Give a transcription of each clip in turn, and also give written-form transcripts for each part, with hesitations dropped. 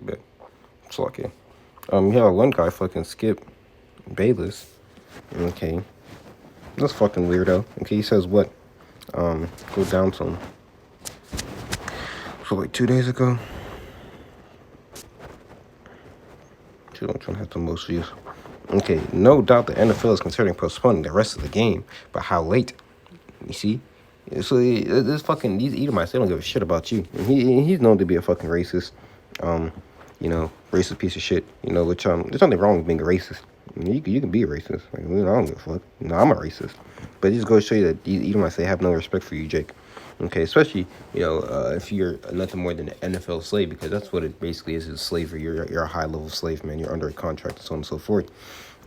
But it's lucky. You have one guy fucking Skip Bayless. Okay. That's fucking weirdo. Okay, he says what? Go down some. So like 2 days ago. I'm trying to have the most views. Okay, no doubt the NFL is considering postponing the rest of the game, but how late? You see? So this fucking these Edomites, they don't give a shit about you. And he's known to be a fucking racist, racist piece of shit. Which there's nothing wrong with being a racist. I mean, you can be a racist. Like, I don't give a fuck. I'm a racist. But it just goes to show you that these Edomites, they have no respect for you, Jake. Okay, especially if you're nothing more than an NFL slave, because that's what it basically is slavery. You're a high level slave, man. You're under a contract and so on and so forth.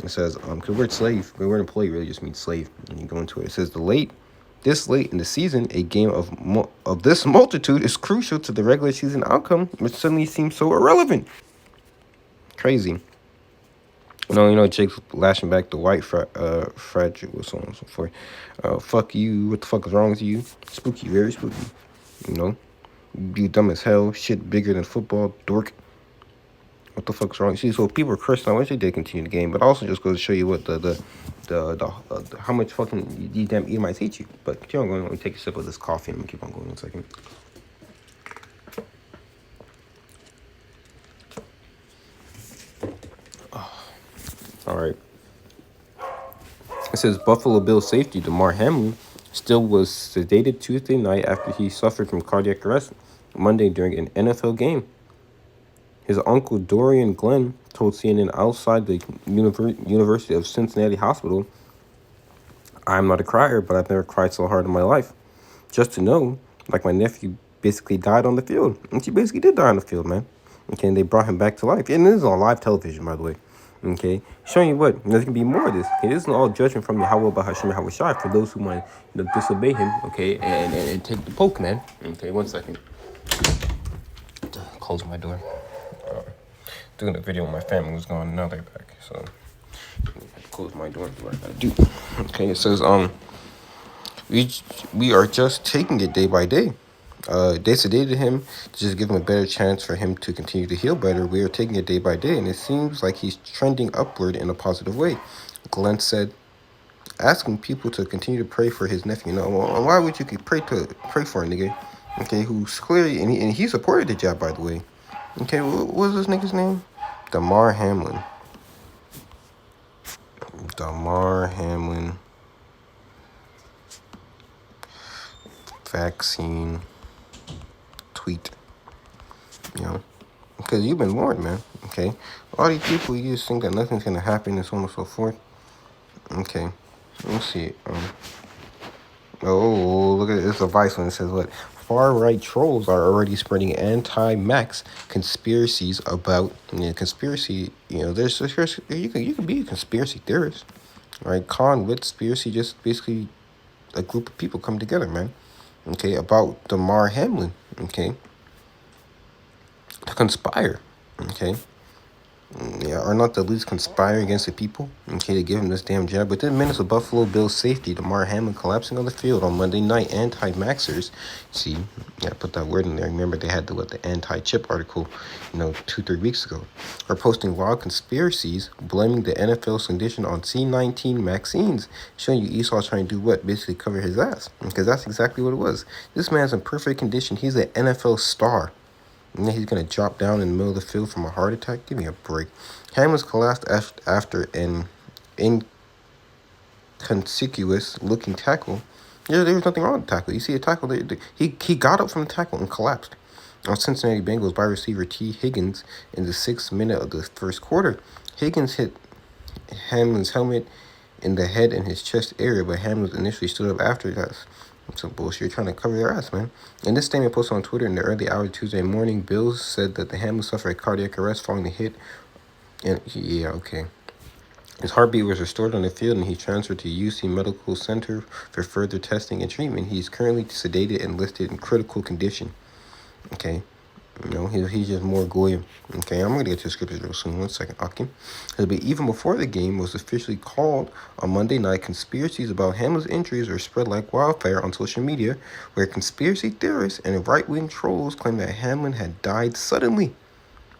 It says the word slave, the word employee really just means slave. And you go into it. It says this late in the season, a game of this multitude is crucial to the regular season outcome, which suddenly seems so irrelevant. Crazy. Jake's lashing back to white fragile, so on and so forth. Fuck you. What the fuck is wrong with you? Spooky, very spooky. You dumb as hell. Shit bigger than football, dork. What the fuck's wrong? See, so people are cursing. I wish they did continue the game, but also just goes to show you what the how much fucking these damn Edomites hate you. But keep on going. Let me take a sip of this coffee and keep on going 1 second. All right. It says Buffalo Bills safety Damar Hamlin still was sedated Tuesday night after he suffered from cardiac arrest Monday during an NFL game. His uncle Dorian Glenn told CNN outside the University of Cincinnati Hospital, "I'm not a crier, but I've never cried so hard in my life. Just to know, like my nephew basically died on the field." And she basically did die on the field, man. Okay, and they brought him back to life. And this is on live television, by the way. Okay, showing you what, there's going to be more of this. Okay, this isn't all judgment from YAHAWAH, BAHASHAM, YAHAWASHI for those who might disobey him, okay, and take the poke, man. Okay, 1 second. Close my door. Doing a video with my family was gone, now they're back, so close my door, do what I gotta do. Okay, it says we are just taking it day by day. They sedated him to just give him a better chance for him to continue to heal better. We are taking it day by day, and it seems like he's trending upward in a positive way, Glenn said, asking people to continue to pray for his nephew. Why would you pray for a nigga, okay, who's clearly, and he supported the job, by the way. Okay, what was this nigga's name? Damar Hamlin. Vaccine tweet. Because you've been warned, man. Okay, all these people, you just think that nothing's gonna happen and so on and so forth. Okay, let's see. Look at this advice when it says what? Far-right trolls are already spreading anti-Max conspiracies about conspiracy. There's you can be a conspiracy theorist, right? Conspiracy, just basically a group of people come together, man. Okay, about Damar Hamlin. Okay, to conspire. Okay. Are not the least conspiring against the people, okay, to give him this damn job. Within minutes of Buffalo Bills safety, Damar Hamlin collapsing on the field on Monday night, anti-maxers, see, put that word in there. Remember they had the anti-chip article, 2-3 weeks ago, are posting wild conspiracies, blaming the NFL's condition on C-19 vaccines, showing you Esau's trying to do what? Basically cover his ass, because that's exactly what it was. This man's in perfect condition. He's an NFL star. And then he's going to drop down in the middle of the field from a heart attack? Give me a break. Hamlin's collapsed after an inconspicuous-looking tackle. Yeah, there was nothing wrong with the tackle. You see a tackle, he got up from the tackle and collapsed. On Cincinnati Bengals wide receiver T. Higgins in the 6th minute of the first quarter. Higgins hit Hamlin's helmet in the head and his chest area, but Hamlin initially stood up after that. Some bullshit. You're trying to cover their ass, man. In this statement posted on Twitter in the early hours of Tuesday morning, Bills said that the Hamlin suffered a cardiac arrest following the hit. And okay. His heartbeat was restored on the field, and he transferred to UC Medical Center for further testing and treatment. He's currently sedated and listed in critical condition. Okay. He's just more goyim. Okay, I'm going to get to the scriptures real soon. 1 second, Akim. But even before the game was officially called on Monday night, conspiracies about Hamlin's injuries are spread like wildfire on social media, where conspiracy theorists and right-wing trolls claim that Hamlin had died suddenly.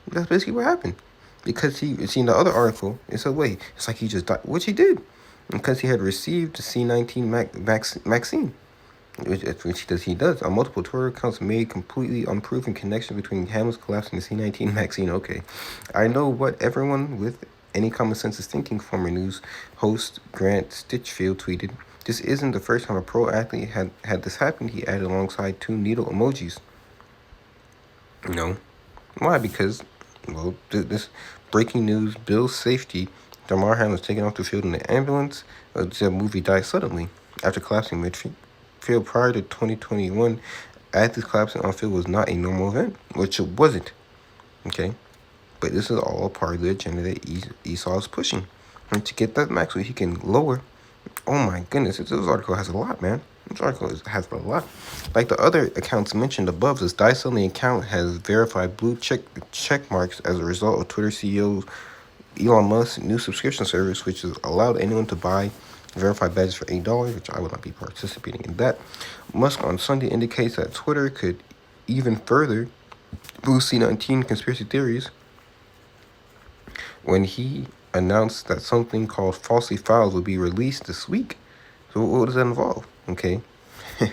That's basically what happened. Because he seen the other article, it said, wait, it's like he just died, which he did. Because he had received the C-19 vaccine. Which he does. On multiple Twitter accounts made completely unproven connection between Hamlin's collapse and the C-19 vaccine. Okay. I know what everyone with any common sense is thinking, former news host Grant Stitchfield tweeted. This isn't the first time a pro athlete had this happen, he added alongside 2 needle emojis. No. Why? Because, well, this breaking news, Bill's safety, Damar Hamlin was taken off the field in an ambulance. The movie died suddenly after collapsing midfield. Prior to 2021, athletes collapsing on field was not a normal event, which it wasn't. Okay? But this is all part of the agenda that Esau is pushing. And to get that max so he can lower. Oh my goodness, this article has a lot, man. This article has a lot. Like the other accounts mentioned above, this die-selling account has verified blue check marks as a result of Twitter CEO Elon Musk's new subscription service, which has allowed anyone to buy verified badges for $8, which I would not be participating in that. Musk on Sunday indicates that Twitter could even further boost C-19 conspiracy theories when he announced that something called falsely files will be released this week. So what does that involve? Okay. I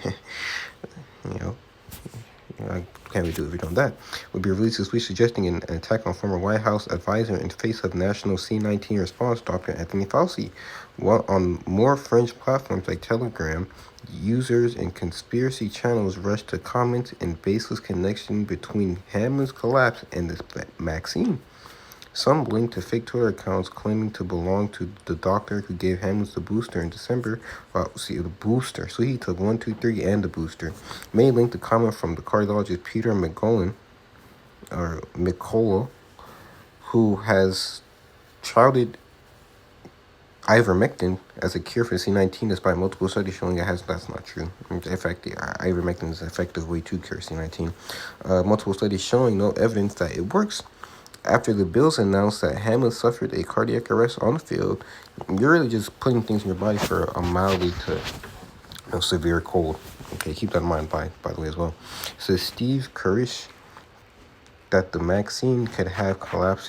can't really do it if we don't that. Will be released this week, suggesting an attack on former White House advisor and face of national C-19 response, Dr. Anthony Fauci. While on more French platforms like Telegram, users and conspiracy channels rushed to comment in baseless connection between Hamlin's collapse and this vaccine. Some linked to fake Twitter accounts claiming to belong to the doctor who gave Hamlin the booster in December. The booster. So he took 1, 2, 3, and the booster. May link to comment from the cardiologist Peter Micola, who has touted ivermectin as a cure for C-19, despite multiple studies showing that's not true. In fact, ivermectin is an effective way to cure C-19. Multiple studies showing no evidence that it works. After the Bills announced that Hamlin suffered a cardiac arrest on the field, you're really just putting things in your body for a mildly to severe cold. Okay, keep that in mind, by the way, as well. It says Steve Kurish that the vaccine could cause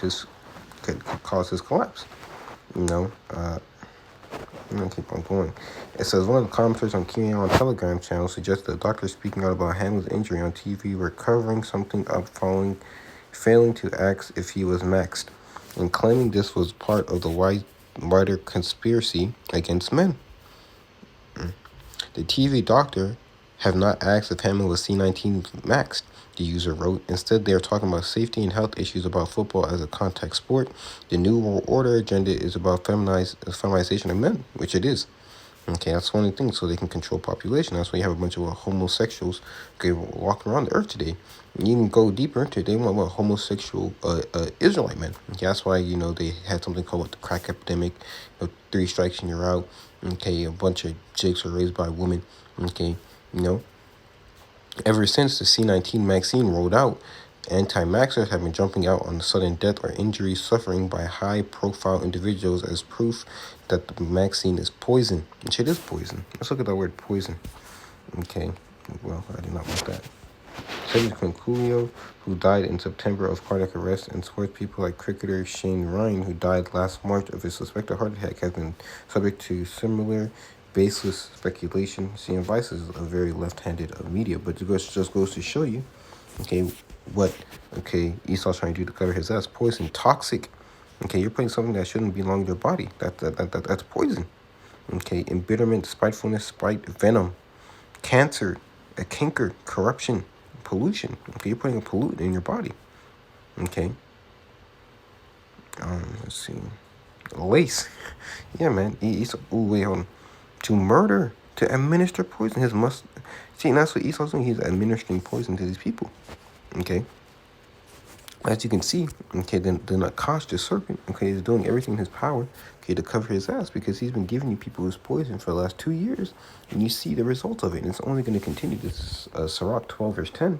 his collapse. I'm going to keep on going. It says one of the commenters on QAnon on Telegram channel suggested the doctor speaking out about Hamlin's injury on TV were covering something up failing to ask if he was maxed, and claiming this was part of the wider conspiracy against men. The TV doctor have not asked if Hamlin was C-19 maxed, the user wrote. Instead, they are talking about safety and health issues about football as a contact sport. The New World Order agenda is about feminization of men, which it is. Okay, that's one of the things, so they can control population. That's why you have a bunch of homosexuals walking around the earth today. And you can go deeper into it. They want homosexual Israelite men. Okay, that's why, they had something called the crack epidemic. 3 strikes and you're out. Okay, a bunch of chicks were raised by women. Okay, Ever since the C-19 vaccine rolled out, anti-vaxxers have been jumping out on the sudden death or injury suffering by high-profile individuals as proof that the vaccine is poison. Which it is poison. Let's look at that word poison. Okay, well, I did not want that. Cedric Quinculio, who died in September of cardiac arrest, and sports people like cricketer Shane Ryan, who died last March of a suspected heart attack, have been subject to similar baseless speculation. See, Vice is a very left-handed media, but it just goes to show you, what Esau's trying to do to cover his ass. Poison, toxic. Okay, you're putting something that shouldn't belong in your body. That's poison. Okay, embitterment, spitefulness, spite, venom, cancer, a canker, corruption, pollution. Okay, you're putting a pollutant in your body. Okay. Let's see. Lace. Yeah, man. Wait, hold on. To murder, to administer poison. See, that's what Esau's doing. He's administering poison to these people. Okay. As you can see, then the Nakash, the serpent, is doing everything in his power, to cover his ass, because he's been giving you people his poison for the last 2 years, and you see the results of it, and it's only going to continue. This is Sirach 12, verse 10.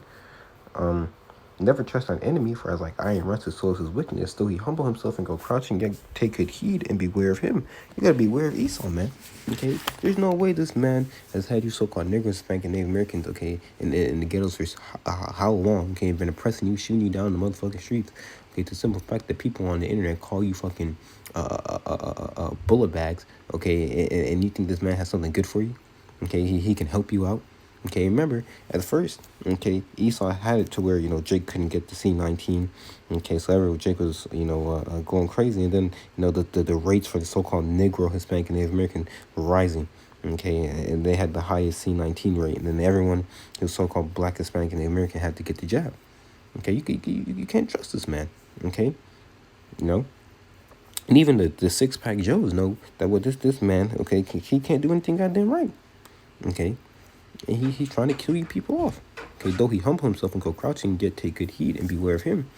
Never trust an enemy, for as like iron rusts his soul his wickedness, still he humble himself and go crouching, yet take good heed and beware of him. You gotta beware of Esau, man. Okay? There's no way this man has had you so-called Negroes spanking Native Americans, okay, in the ghettos for how long, okay, been oppressing you, shooting you down in the motherfucking streets. Okay, to the simple fact that people on the internet call you fucking bullet bags, okay, and you think this man has something good for you, okay, he can help you out. Okay, remember, at first, okay, Esau had it to where, Jake couldn't get the C-19. Okay, so everyone, Jake was, going crazy. And then, the rates for the so-called Negro, Hispanic, and Native American were rising. Okay, and they had the highest C-19 rate. And then everyone who was so-called Black, Hispanic, and Native American had to get the jab. Okay, you can't trust this man. Okay, you know? And even the six-pack Joes know that what this man, okay, he can't do anything goddamn right. Okay? And he's trying to kill you people off. Okay, though he humble himself and go crouching, yet take good heed and beware of him.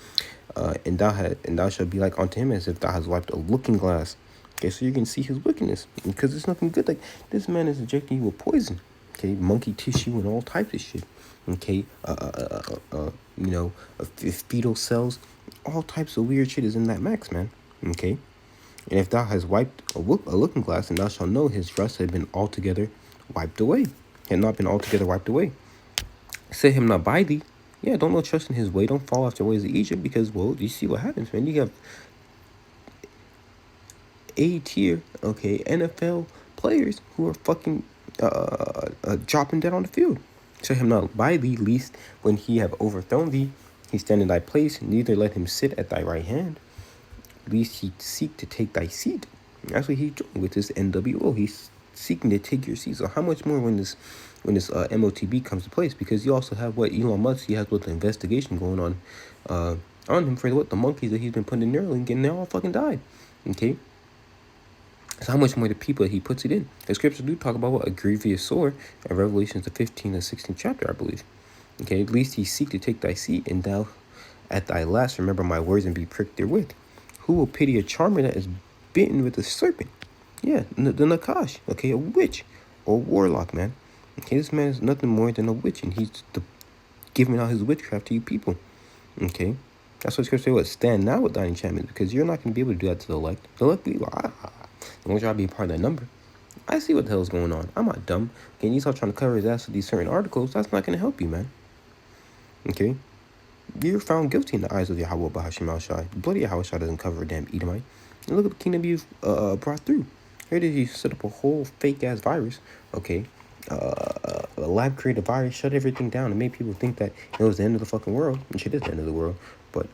And thou shalt be like unto him as if thou hast wiped a looking glass. Okay, so you can see his wickedness. Because it's nothing good. Like, this man is injecting you with poison. Okay, monkey tissue and all types of shit. Okay, fetal cells. All types of weird shit is in that max, man. Okay. And if thou hast wiped a looking glass, and thou shalt know his rust had been altogether wiped away. Had not been altogether wiped away. Say him not by thee. Yeah, don't no trust in his way. Don't fall after ways of Egypt, because, well, you see what happens, man. You have A-tier, okay, NFL players who are fucking dropping dead on the field. Say him not by thee, least when he have overthrown thee, he stand in thy place, neither let him sit at thy right hand, lest he seek to take thy seat. That's what he's doing with this NWO. He's seeking to take your seat. So how much more when this MOTB comes to place? Because you also have what Elon Musk, he has with the investigation going on him for what the monkeys that he's been putting in there and getting, they all fucking died. Okay. So how much more the people that he puts it in? The scriptures do talk about what a grievous sore in Revelations the 15th and 16th chapter, I believe. Okay, at least he seek to take thy seat, and thou at thy last remember my words and be pricked therewith. Who will pity a charmer that is bitten with a serpent? Yeah, the Nakash, okay, a witch or a warlock, man. Okay, this man is nothing more than a witch, and he's giving out his witchcraft to you people. Okay, that's what scripture says. Stand now with thine enchantment, because you're not going to be able to do that to the elect. The elect, I want y'all to be a part of that number. I see what the hell's going on. I'm not dumb. Okay, and he's all trying to cover his ass with these certain articles. That's not going to help you, man. Okay, you're found guilty in the eyes of Yahawah BAHASHAM al-Shai. The bloody Yahawah doesn't cover a damn Edomite. And look at the kingdom you've brought through. Here did he set up a whole fake-ass virus, okay? A lab-created virus, shut everything down, and made people think that it was the end of the fucking world. And shit is the end of the world. But,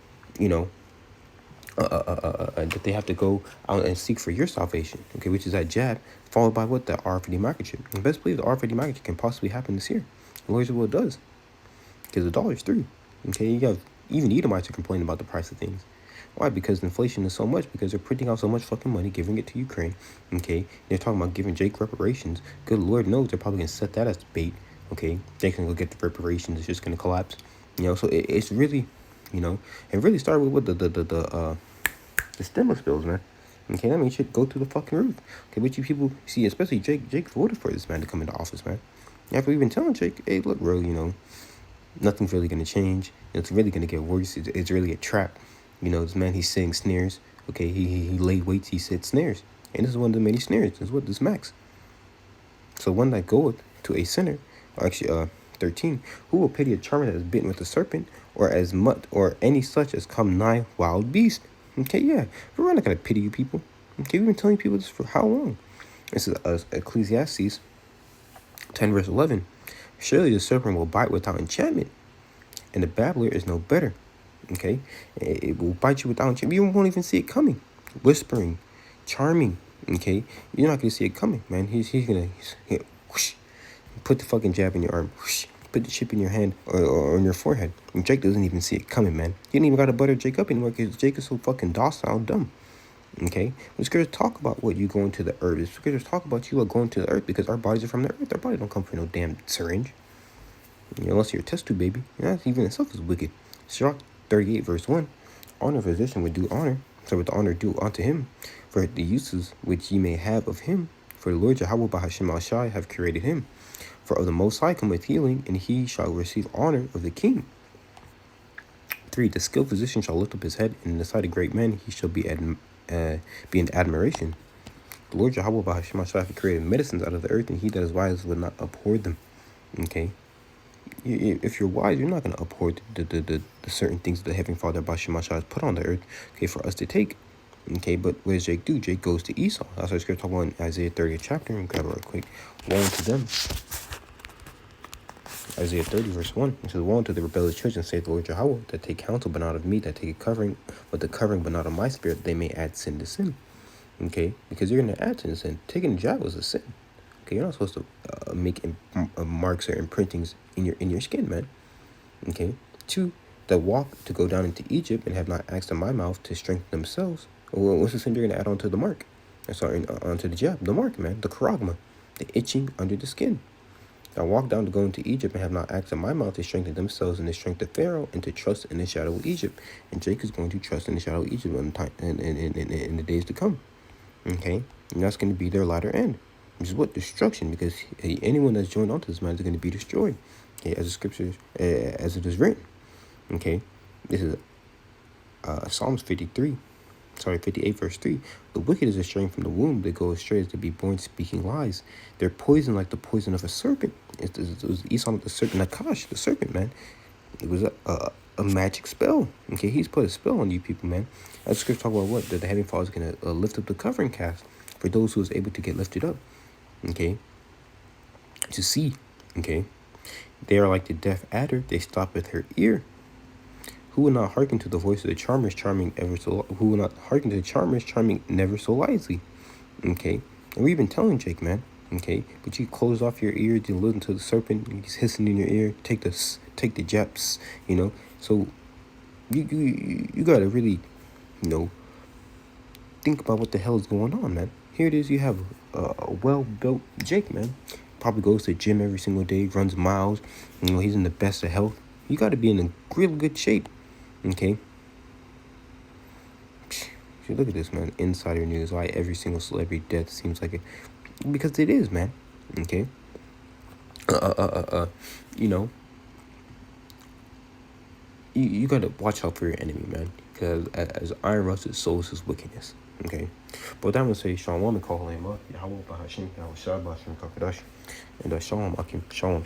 that they have to go out and seek for your salvation, okay, which is that jab, followed by what? The RFID microchip. And best believe the RFID microchip can possibly happen this year. The Lord's will it does. Because the dollar's through. Okay, you have even Edomites are complaining about the price of things. Why? Because inflation is so much, because they're printing out so much fucking money, giving it to Ukraine. Okay, they're talking about giving Jake reparations. Good Lord knows they're probably gonna set that as bait. Okay, Jake's gonna go get the reparations. It's just gonna collapse. So it's really, it really started with the stimulus bills, man. Okay, that means shit go through the fucking roof. Okay, but you people see, especially Jake voted for this man to come into office, man. After we've been telling Jake, hey, look, bro, nothing's really going to change. It's really going to get worse. It's really a trap. This man, he's saying snares. Okay, he laid weights, he said snares. And this is one of the many snares. This is what this max. So one that goeth to a sinner, or actually 13, who will pity a charmer that is bitten with a serpent, or as much, or any such as come nigh wild beast? Okay, yeah, we're not going to pity you people. Okay, we've been telling people this for how long? This is Ecclesiastes 10 verse 11. Surely the serpent will bite without enchantment, and the babbler is no better. Okay, it will bite you without enchantment. You won't even see it coming. Whispering, charming. Okay, you're not gonna see it coming, man. He's gonna whoosh, put the fucking jab in your arm. Whoosh, put the chip in your hand or on your forehead. And Jake doesn't even see it coming, man. He didn't even gotta butter Jake up anymore because Jake is so fucking docile and dumb. Okay, we're going to talk about what you going to the earth. It's going to talk about you are going to the earth because our bodies are from the earth. Our body don't come from no damn syringe. Unless you're a test tube baby. That even itself is wicked. Sirach 38 verse 1. Honor physician would do honor, so with the honor due unto him, for the uses which ye may have of him. For the Lord Yahawah BAHASHAM al-Shai have created him. For of the Most High cometh healing, and he shall receive honor of the king. 3. The skilled physician shall lift up his head, and in the sight of great men he shall be in admiration. The Lord Yahawah BAHASHAM created medicines out of the earth, and he that is wise will not abhor them. Okay? If you're wise, you're not going to abhor the certain things that the Heavenly Father BAHASHAM has put on the earth, okay, for us to take. Okay, but what does Jake do? Jake goes to Esau. That's why Scripture talk about in Isaiah 30th chapter. And grab it real quick. Woe unto them. Isaiah 30 verse 1. It says, woe unto the rebellious children, saith the Lord Yahawah, that take counsel but not of me, that take a covering, but the covering but not of my spirit, that they may add sin to sin. Okay, because you're going to add sin to sin. Taking a jab was a sin. Okay, you're not supposed to make marks or imprintings in your skin, man. Okay. 2. That walk to go down into Egypt and have not asked in my mouth to strengthen themselves. Well, what's the sin you're going to add onto the mark? Sorry, onto the jab. The mark, man. The charagma. The itching under the skin. I walk down to go into Egypt and have not asked in my mouth to strengthen themselves in the strength of Pharaoh and to trust in the shadow of Egypt. And Jacob is going to trust in the shadow of Egypt in the days to come. Okay? And that's going to be their latter end. Which is what? Destruction. Because anyone that's joined onto this man is going to be destroyed. Okay? As the scriptures, as it is written. Okay? This is Psalms 58 verse 3. The wicked is estranged from the womb. They go astray as to be born speaking lies. They're poisoned like the poison of a serpent. It was Esau the serpent, Nakash, the serpent, man. It was a magic spell. Okay, he's put a spell on you people, man. As scripture talk about what? That the Heavenly Father is going to lift up the covering cast for those who is able to get lifted up. Okay, to see. Okay, they are like the deaf adder. They stop at her ear. Who will not hearken to the voice of the charmers, charming ever so? Who will not hearken to the charmers, charming never so wisely? Okay, and we've been telling Jake, man. Okay, but you close off your ears, you listen to the serpent, he's hissing in your ear. Take the japs, you know. So you gotta really, you know, think about what the hell is going on, man. Here it is. You have a well-built Jake, man. Probably goes to the gym every single day, runs miles. You know, he's in the best of health. You got to be in a really good shape. Okay. Look at this, man. Insider news. Why every single celebrity death seems like it? Because it is, man. Okay. You know. You gotta watch out for your enemy, man. Because as iron rusts, so is his wickedness. Okay. But with that, I'm gonna say Shalom and call him up. Yahawah BAHASHAM, YAHAWASHI, BAHASHAM, QADASH, and Shalom Akim. Shalom.